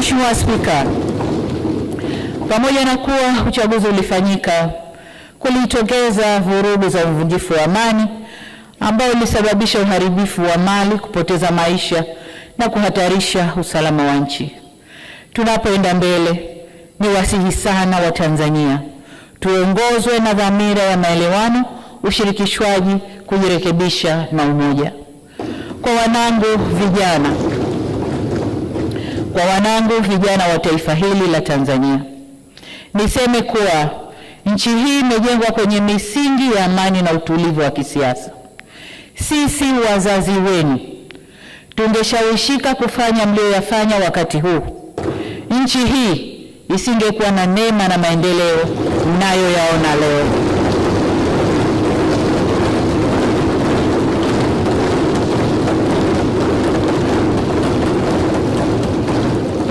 Mheshimiwa Spika, pamoja na kuwa uchaguzi ulifanyika, kulitokeza vurugu za uvunjifu wa amani ambao ulisababisha uharibifu wa mali, kupoteza maisha na kuhatarisha usalama wa nchi. Tunapoenda mbele, ni wasihi sana wa Tanzania tuongozwe na dhamira ya maelewano, ushirikishwaji, kujirekebisha na umoja. Kwa wanangu vijana wa taifa hili la Tanzania, niseme kuwa nchi hii imejengwa kwenye misingi ya amani na utulivu wa kisiasa. Sisi wazazi wenu tungeshawishika kufanya mlioyafanya wakati huu, nchi hii isingekuwa na neema na maendeleo mnayoyaona leo.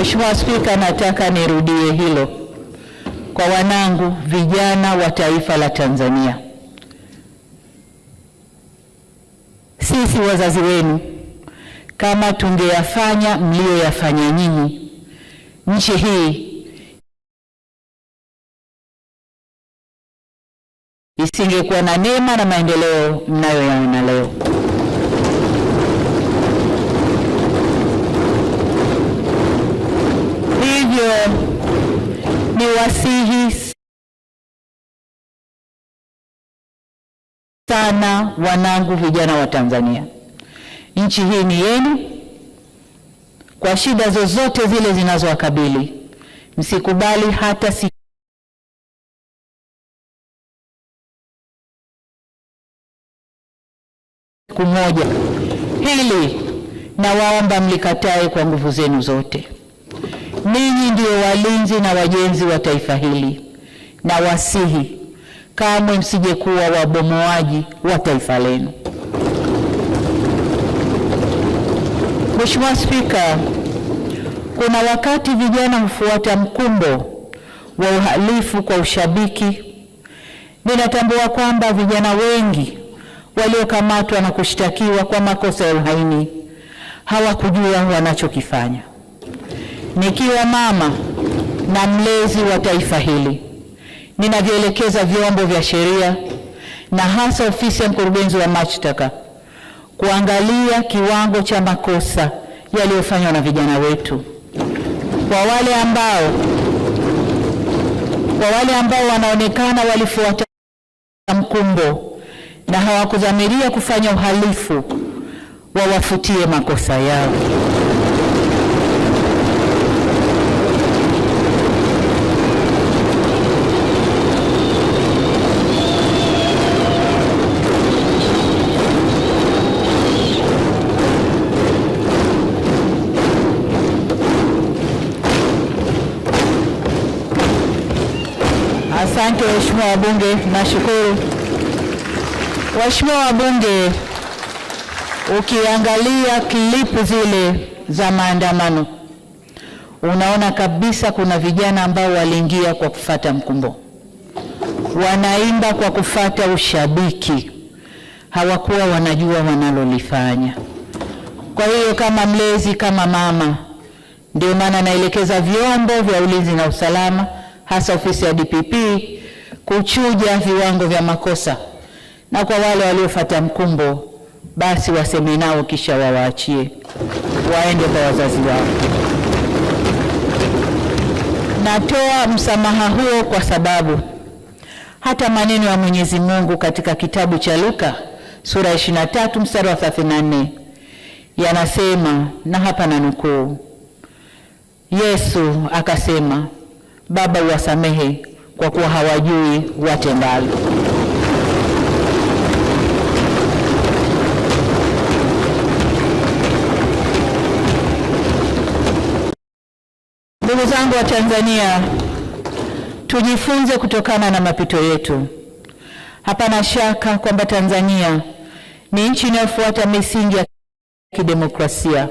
Mheshimiwa Spika, nataka nirudie hilo kwa wanangu vijana wa taifa la Tanzania. Sisi wazazi wenu, kama tungeyafanya mlioyafanya nyinyi, nchi hii isingekuwa na neema na maendeleo mnayoyaona leo. Hivyo ni wasihi sana wanangu vijana wa Tanzania, nchi hii ni yenu. Kwa shida zozote zile zinazowakabili, msikubali hata siku moja hili, na waomba mlikatae kwa nguvu zenu zote. Ninyi ndio walinzi na wajenzi wa taifa hili, na wasihi kamwe msije kuwa wabomoaji wa taifa lenu. Mheshimiwa Spika, kuna wakati vijana hufuata mkumbo wa uhalifu kwa ushabiki. Ninatambua kwamba vijana wengi waliokamatwa na kushtakiwa kwa makosa ya uhaini hawakujua wanachokifanya. Nikiwa mama na mlezi wa taifa hili, ninavyoelekeza vyombo vya sheria na hasa ofisi ya mkurugenzi wa mashtaka kuangalia kiwango cha makosa yaliyofanywa na vijana wetu. Kwa wale ambao wanaonekana walifuata mkumbo na hawakudhamiria kufanya uhalifu, wawafutie makosa yao. Asante waheshimiwa wabunge, nashukuru. Waheshimiwa wabunge, ukiangalia klipu zile za maandamano, unaona kabisa kuna vijana ambao waliingia kwa kufata mkumbo. Wanaimba kwa kufata ushabiki. Hawakuwa wanajua wanalolifanya. Kwa hiyo kama mlezi, kama mama, ndio maana naelekeza vyombo vya ulinzi na usalama, hasa ofisi ya DPP, kuchuja viwango vya makosa, na kwa wale waliofuata mkumbo basi waseme nao kisha wawaachie waende kwa wazazi wao. Natoa msamaha huo kwa sababu hata maneno ya Mwenyezi Mungu katika kitabu cha Luka sura ya 23 mstari wa 34 yanasema, na hapa nanukuu, Yesu akasema, Baba uwasamehe kwa kuwa hawajui watendalo. Ndugu zangu wa Tanzania, tujifunze kutokana na mapito yetu. Hapana shaka kwamba Tanzania ni nchi inayofuata misingi ya kidemokrasia,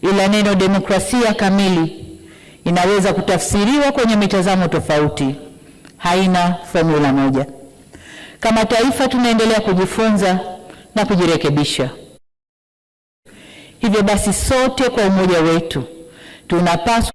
ila neno demokrasia kamili inaweza kutafsiriwa kwenye mitazamo tofauti, haina formula moja. Kama taifa tunaendelea kujifunza na kujirekebisha. Hivyo basi sote kwa umoja wetu tunapaswa